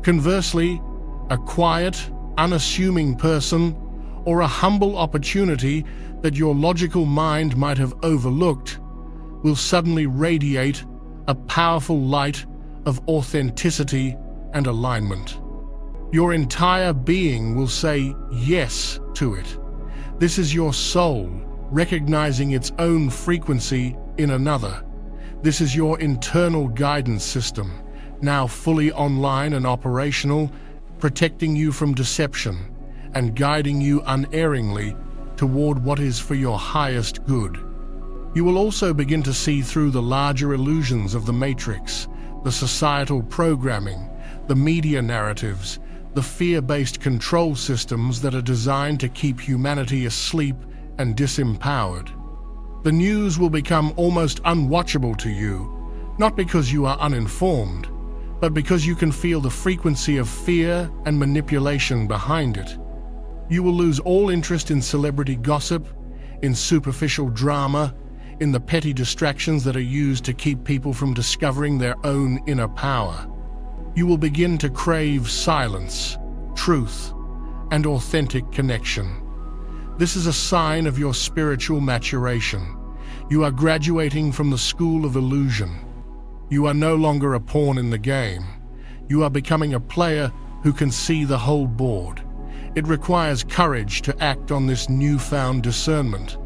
Conversely, a quiet, unassuming person or a humble opportunity that your logical mind might have overlooked will suddenly radiate a powerful light of authenticity and alignment. Your entire being will say yes to it. This is your soul recognizing its own frequency in another. This is your internal guidance system, now fully online and operational, protecting you from deception and guiding you unerringly toward what is for your highest good. You will also begin to see through the larger illusions of the matrix, the societal programming, the media narratives, the fear-based control systems that are designed to keep humanity asleep and disempowered. The news will become almost unwatchable to you, not because you are uninformed, but because you can feel the frequency of fear and manipulation behind it. You will lose all interest in celebrity gossip, in superficial drama, in the petty distractions that are used to keep people from discovering their own inner power. You will begin to crave silence, truth, and authentic connection. This is a sign of your spiritual maturation. You are graduating from the school of illusion. You are no longer a pawn in the game. You are becoming a player who can see the whole board. It requires courage to act on this newfound discernment.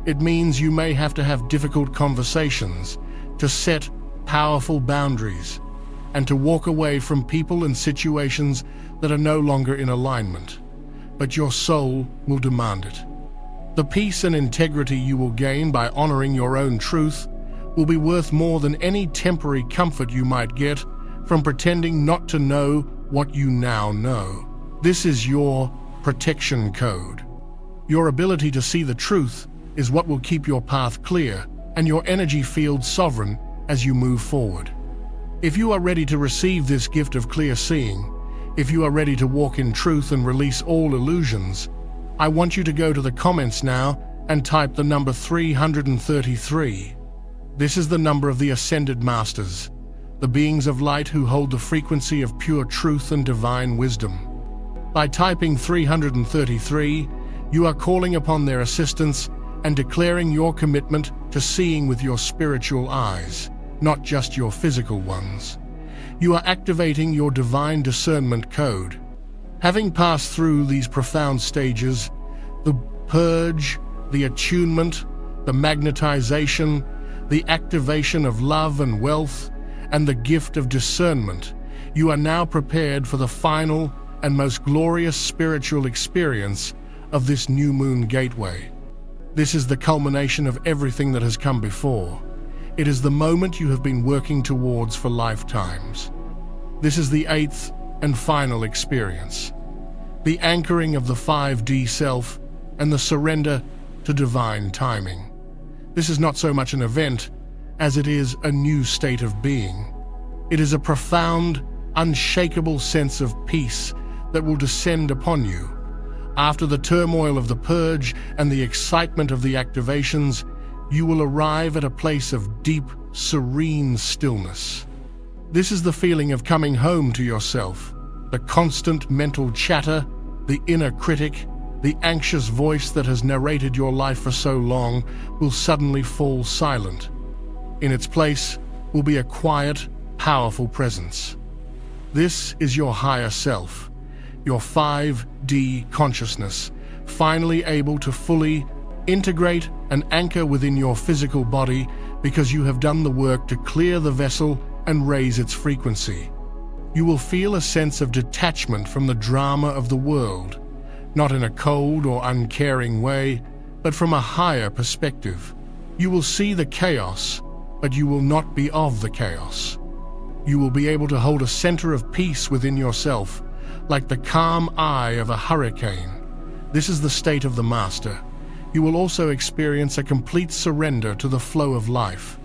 It means you may have to have difficult conversations, to set powerful boundaries, and to walk away from people and situations that are no longer in alignment. But your soul will demand it. The peace and integrity you will gain by honoring your own truth will be worth more than any temporary comfort you might get from pretending not to know what you now know. This is your protection code. Your ability to see the truth is what will keep your path clear and your energy field sovereign as you move forward. If you are ready to receive this gift of clear seeing, if you are ready to walk in truth and release all illusions, I want you to go to the comments now and type the number 333. This is the number of the Ascended Masters, the beings of light who hold the frequency of pure truth and divine wisdom. By typing 333, you are calling upon their assistance and declaring your commitment to seeing with your spiritual eyes, not just your physical ones. You are activating your divine discernment code. Having passed through these profound stages, the purge, the attunement, the magnetization, the activation of love and wealth, and the gift of discernment, you are now prepared for the final and most glorious spiritual experience of this new moon gateway. This is the culmination of everything that has come before. It is the moment you have been working towards for lifetimes. This is the 8th and final experience, the anchoring of the 5D self and the surrender to divine timing. This is not so much an event as it is a new state of being. It is a profound, unshakable sense of peace that will descend upon you. After the turmoil of the purge and the excitement of the activations, you will arrive at a place of deep, serene stillness. This is the feeling of coming home to yourself. The constant mental chatter, the inner critic, the anxious voice that has narrated your life for so long will suddenly fall silent. In its place will be a quiet, powerful presence. This is your higher self, your 5D consciousness, finally able to fully Integrate and anchor within your physical body because you have done the work to clear the vessel and raise its frequency. You will feel a sense of detachment from the drama of the world, not in a cold or uncaring way, but from a higher perspective. You will see the chaos, but you will not be of the chaos. You will be able to hold a center of peace within yourself, like the calm eye of a hurricane. This is the state of the master. You will also experience a complete surrender to the flow of life.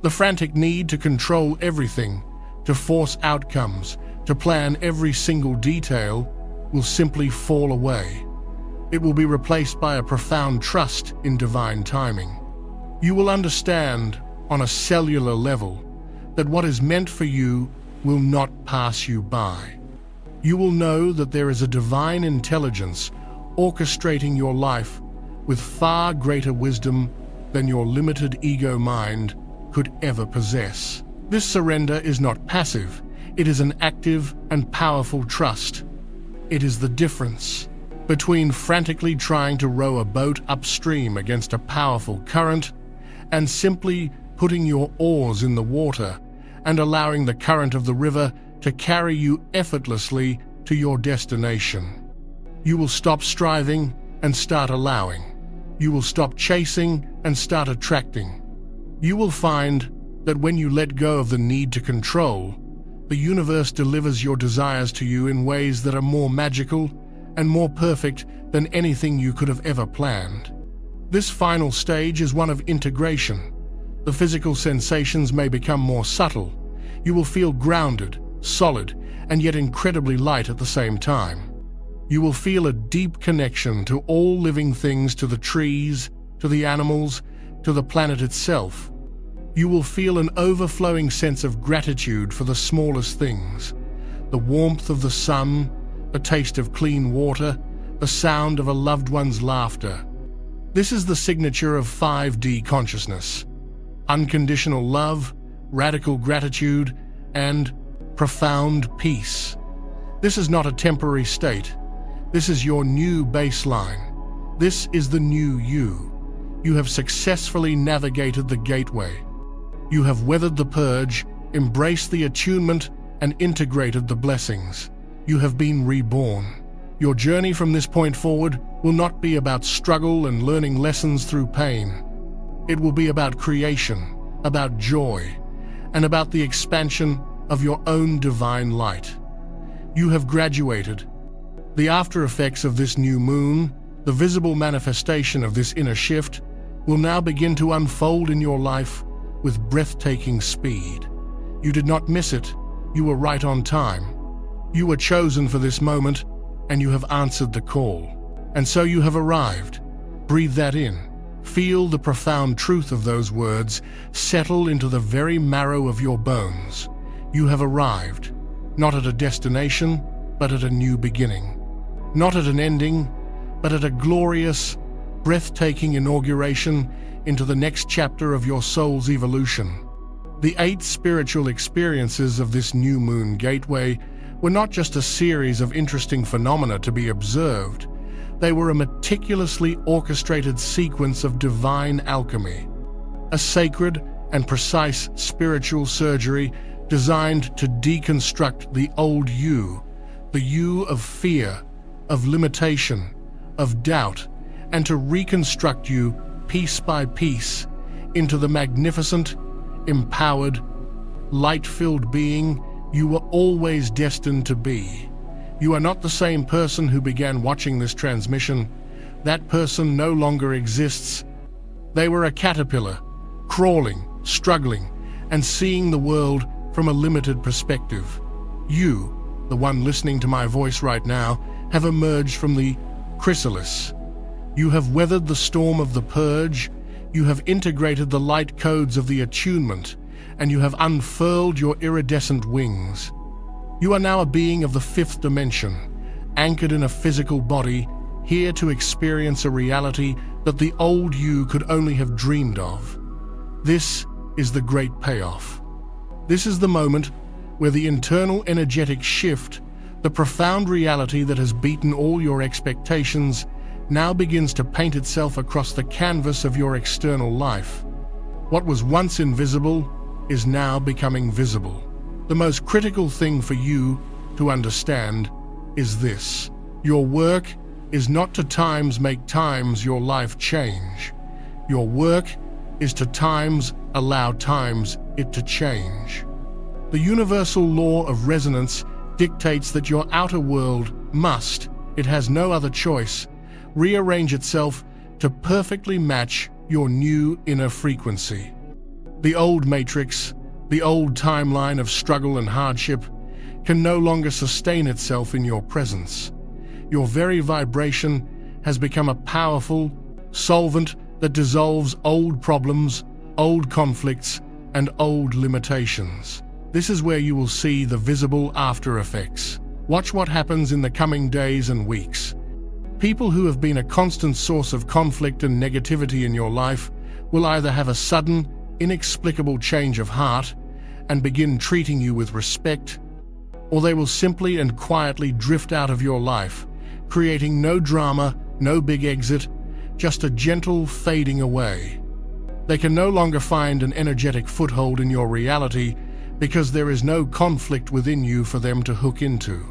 The frantic need to control everything, to force outcomes, to plan every single detail, will simply fall away. It will be replaced by a profound trust in divine timing. You will understand, on a cellular level, that what is meant for you will not pass you by. You will know that there is a divine intelligence orchestrating your life with far greater wisdom than your limited ego mind could ever possess. This surrender is not passive, it is an active and powerful trust. It is the difference between frantically trying to row a boat upstream against a powerful current and simply putting your oars in the water and allowing the current of the river to carry you effortlessly to your destination. You will stop striving and start allowing. You will stop chasing and start attracting. You will find that when you let go of the need to control, the universe delivers your desires to you in ways that are more magical and more perfect than anything you could have ever planned. This final stage is one of integration. The physical sensations may become more subtle. You will feel grounded, solid, and yet incredibly light at the same time. You will feel a deep connection to all living things, to the trees, to the animals, to the planet itself. You will feel an overflowing sense of gratitude for the smallest things, the warmth of the sun, the taste of clean water, the sound of a loved one's laughter. This is the signature of 5D consciousness: unconditional love, radical gratitude, and profound peace. This is not a temporary state. This is your new baseline. This is the new you. You have successfully navigated the gateway. You have weathered the purge, embraced the attunement, and integrated the blessings. You have been reborn. Your journey from this point forward will not be about struggle and learning lessons through pain. It will be about creation, about joy, and about the expansion of your own divine light. You have graduated. The after effects of this new moon, the visible manifestation of this inner shift, will now begin to unfold in your life with breathtaking speed. You did not miss it. You were right on time. You were chosen for this moment, and you have answered the call. And so you have arrived. Breathe that in. Feel the profound truth of those words settle into the very marrow of your bones. You have arrived, not at a destination, but at a new beginning. Not at an ending, but at a glorious, breathtaking inauguration into the next chapter of your soul's evolution. The 8 spiritual experiences of this new moon gateway were not just a series of interesting phenomena to be observed. They were a meticulously orchestrated sequence of divine alchemy, a sacred and precise spiritual surgery designed to deconstruct the old you, the you of fear, of limitation, of doubt, and to reconstruct you piece by piece into the magnificent, empowered, light-filled being you were always destined to be. You are not the same person who began watching this transmission. That person no longer exists. They were a caterpillar, crawling, struggling, and seeing the world from a limited perspective. You, the one listening to my voice right now, have emerged from the chrysalis. You have weathered the storm of the purge. You have integrated the light codes of the attunement, and you have unfurled your iridescent wings. You are now a being of the 5th dimension, anchored in a physical body, here to experience a reality that the old you could only have dreamed of. This is the great payoff. This is the moment where the internal energetic shift, the profound reality that has beaten all your expectations, now begins to paint itself across the canvas of your external life. What was once invisible is now becoming visible. The most critical thing for you to understand is this: your work is not to times make times your life change. Your work is to times allow times it to change. The universal law of resonance dictates that your outer world must, it has no other choice, rearrange itself to perfectly match your new inner frequency. The old matrix, the old timeline of struggle and hardship, can no longer sustain itself in your presence. Your very vibration has become a powerful solvent that dissolves old problems, old conflicts, and old limitations. This is where you will see the visible after effects. Watch what happens in the coming days and weeks. People who have been a constant source of conflict and negativity in your life will either have a sudden, inexplicable change of heart and begin treating you with respect, or they will simply and quietly drift out of your life, creating no drama, no big exit, just a gentle fading away. They can no longer find an energetic foothold in your reality because there is no conflict within you for them to hook into.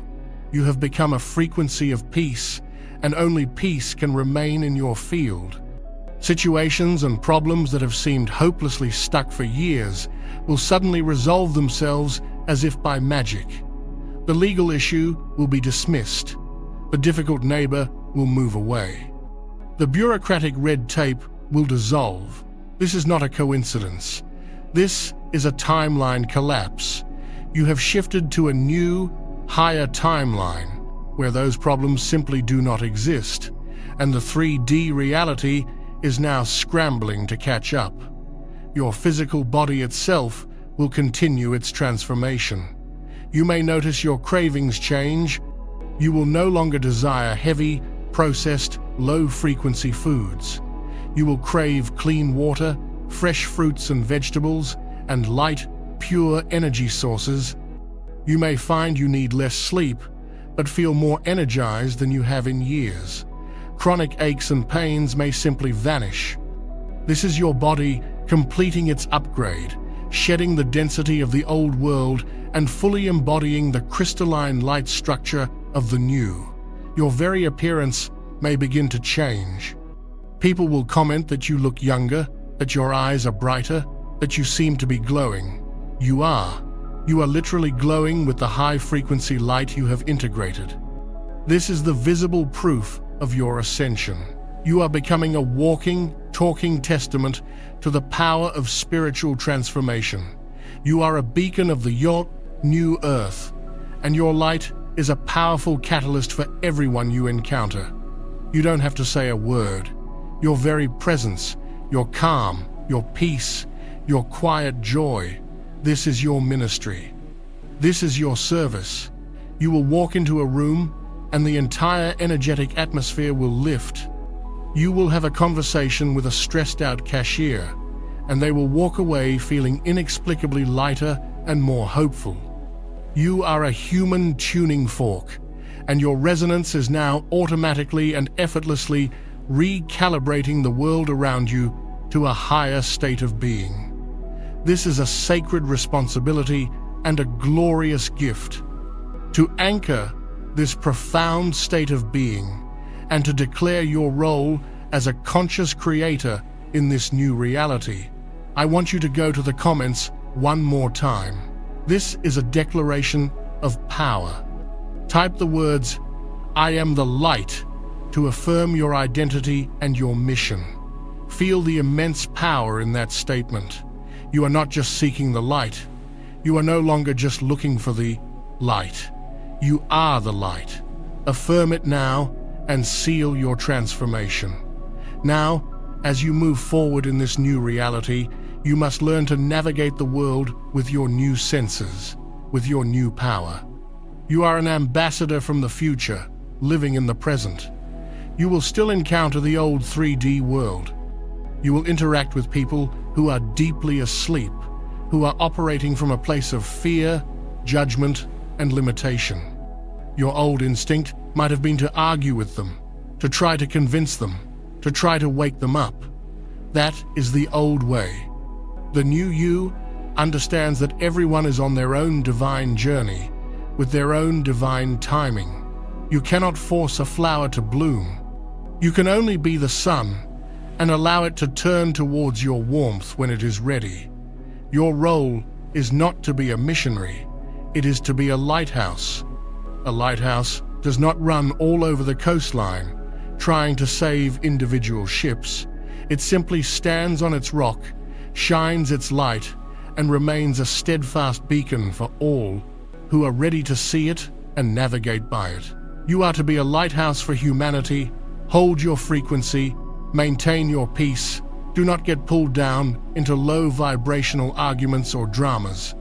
You have become a frequency of peace, and only peace can remain in your field. Situations and problems that have seemed hopelessly stuck for years will suddenly resolve themselves as if by magic. The legal issue will be dismissed. The difficult neighbor will move away. The bureaucratic red tape will dissolve. This is not a coincidence. This is a timeline collapse. You have shifted to a new, higher timeline where those problems simply do not exist, and the 3D reality is now scrambling to catch up. Your physical body itself will continue its transformation. You may notice your cravings change. You will no longer desire heavy, processed, low-frequency foods. You will crave clean water, fresh fruits and vegetables, and light, pure energy sources. You may find you need less sleep, but feel more energized than you have in years. Chronic aches and pains may simply vanish. This is your body completing its upgrade, shedding the density of the old world and fully embodying the crystalline light structure of the new. Your very appearance may begin to change. People will comment that you look younger, that your eyes are brighter, that you seem to be glowing. You are. You are literally glowing with the high-frequency light you have integrated. This is the visible proof of your ascension. You are becoming a walking, talking testament to the power of spiritual transformation. You are a beacon of your new earth, and your light is a powerful catalyst for everyone you encounter. You don't have to say a word. Your very presence, your calm, your peace, your quiet joy, this is your ministry. This is your service. You will walk into a room and the entire energetic atmosphere will lift. You will have a conversation with a stressed-out cashier, and they will walk away feeling inexplicably lighter and more hopeful. You are a human tuning fork, and your resonance is now automatically and effortlessly recalibrating the world around you to a higher state of being. This is a sacred responsibility and a glorious gift. To anchor this profound state of being and to declare your role as a conscious creator in this new reality, I want you to go to the comments one more time. This is a declaration of power. Type the words, "I am the light," to affirm your identity and your mission. Feel the immense power in that statement. You are not just seeking the light. You are no longer just looking for the light. You are the light. Affirm it now and seal your transformation. Now, as you move forward in this new reality, you must learn to navigate the world with your new senses, with your new power. You are an ambassador from the future, living in the present. You will still encounter the old 3D world. You will interact with people who are deeply asleep, who are operating from a place of fear, judgment, and limitation. Your old instinct might have been to argue with them, to try to convince them, to try to wake them up. That is the old way. The new you understands that everyone is on their own divine journey, with their own divine timing. You cannot force a flower to bloom. You can only be the sun and allow it to turn towards your warmth when it is ready. Your role is not to be a missionary, it is to be a lighthouse. A lighthouse does not run all over the coastline, trying to save individual ships. It simply stands on its rock, shines its light, and remains a steadfast beacon for all who are ready to see it and navigate by it. You are to be a lighthouse for humanity. Hold your frequency, maintain your peace. Do not get pulled down into low vibrational arguments or dramas.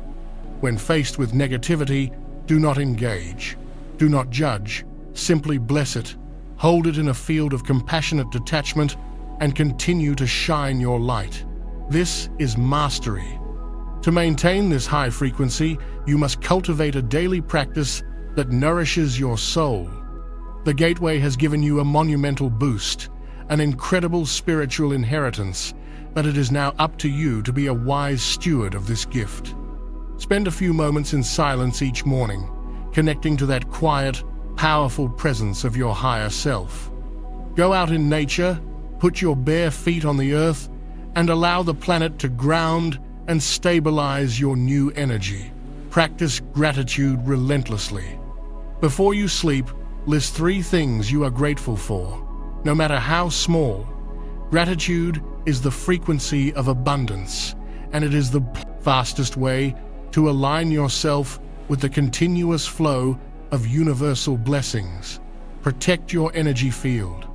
When faced with negativity, do not engage. Do not judge. Simply bless it. Hold it in a field of compassionate detachment and continue to shine your light. This is mastery. To maintain this high frequency, you must cultivate a daily practice that nourishes your soul. The Gateway has given you a monumental boost, an incredible spiritual inheritance, but it is now up to you to be a wise steward of this gift. Spend a few moments in silence each morning, connecting to that quiet, powerful presence of your higher self. Go out in nature, put your bare feet on the earth, and allow the planet to ground and stabilize your new energy. Practice gratitude relentlessly. Before you sleep, list 3 things you are grateful for, no matter how small. Gratitude is the frequency of abundance, and it is the fastest way to align yourself with the continuous flow of universal blessings. Protect your energy field.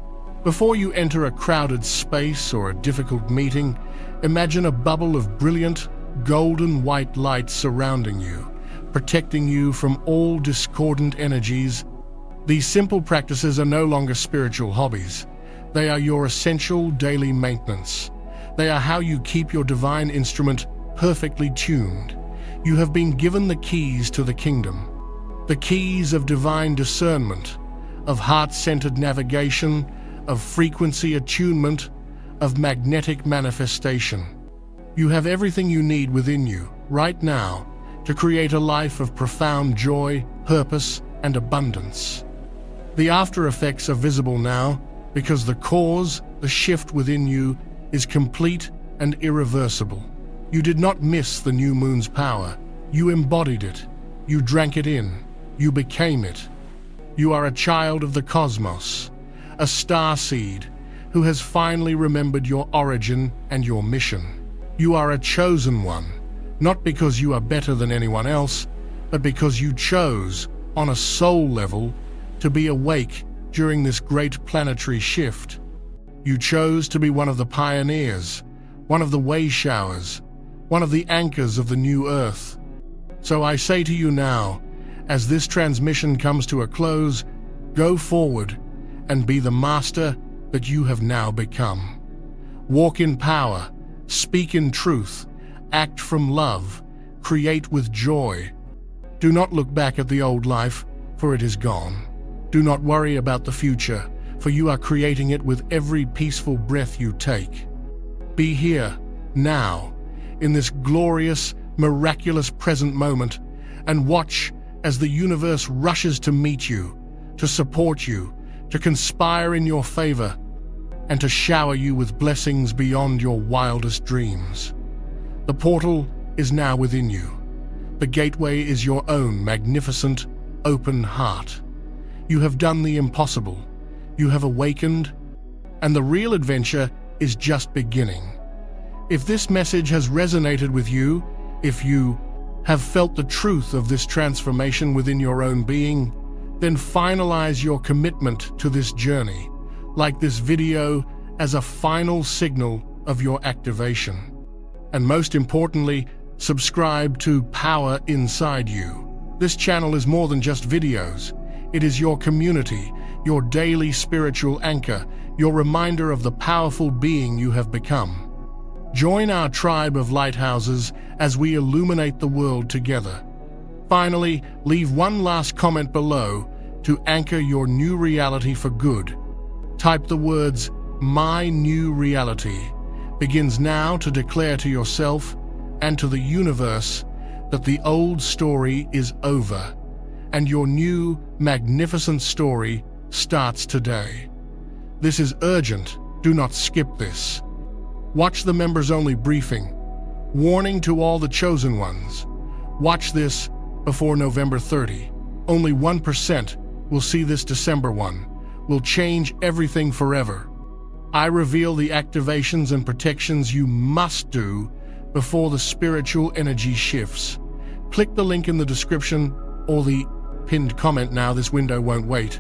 Before you enter a crowded space or a difficult meeting, imagine a bubble of brilliant, golden white light surrounding you, protecting you from all discordant energies. These simple practices are no longer spiritual hobbies. They are your essential daily maintenance. They are how you keep your divine instrument perfectly tuned. You have been given the keys to the kingdom, the keys of divine discernment, of heart-centered navigation, of frequency attunement, of magnetic manifestation. You have everything you need within you, right now, to create a life of profound joy, purpose, and abundance. The after effects are visible now because the cause, the shift within you, is complete and irreversible. You did not miss the new moon's power. You embodied it. You drank it in. You became it. You are a child of the cosmos, a star seed who has finally remembered your origin and your mission. You are a chosen one, not because you are better than anyone else, but because you chose, on a soul level, to be awake during this great planetary shift. You chose to be one of the pioneers, one of the way showers, one of the anchors of the new Earth. So I say to you now, as this transmission comes to a close, go forward and be the master that you have now become. Walk in power, speak in truth, act from love, create with joy. Do not look back at the old life, for it is gone. Do not worry about the future, for you are creating it with every peaceful breath you take. Be here, now, in this glorious, miraculous present moment, and watch as the universe rushes to meet you, to support you, to conspire in your favor, and to shower you with blessings beyond your wildest dreams. The portal is now within you. The gateway is your own magnificent, open heart. You have done the impossible. You have awakened, and the real adventure is just beginning. If this message has resonated with you, if you have felt the truth of this transformation within your own being, then finalize your commitment to this journey, like this video, as a final signal of your activation. And most importantly, subscribe to Power Inside You. This channel is more than just videos. It is your community, your daily spiritual anchor, your reminder of the powerful being you have become. Join our tribe of lighthouses as we illuminate the world together. Finally, leave one last comment below to anchor your new reality for good. Type the words, "My new reality begins now," to declare to yourself and to the universe that the old story is over and your new, magnificent story starts today. This is urgent. Do not skip this. Watch the members-only briefing. Warning to all the chosen ones. Watch this before November 30. Only 1% will see this December one. Will change everything forever. I reveal the activations and protections you must do before the spiritual energy shifts. Click the link in the description or the pinned comment now. This window won't wait.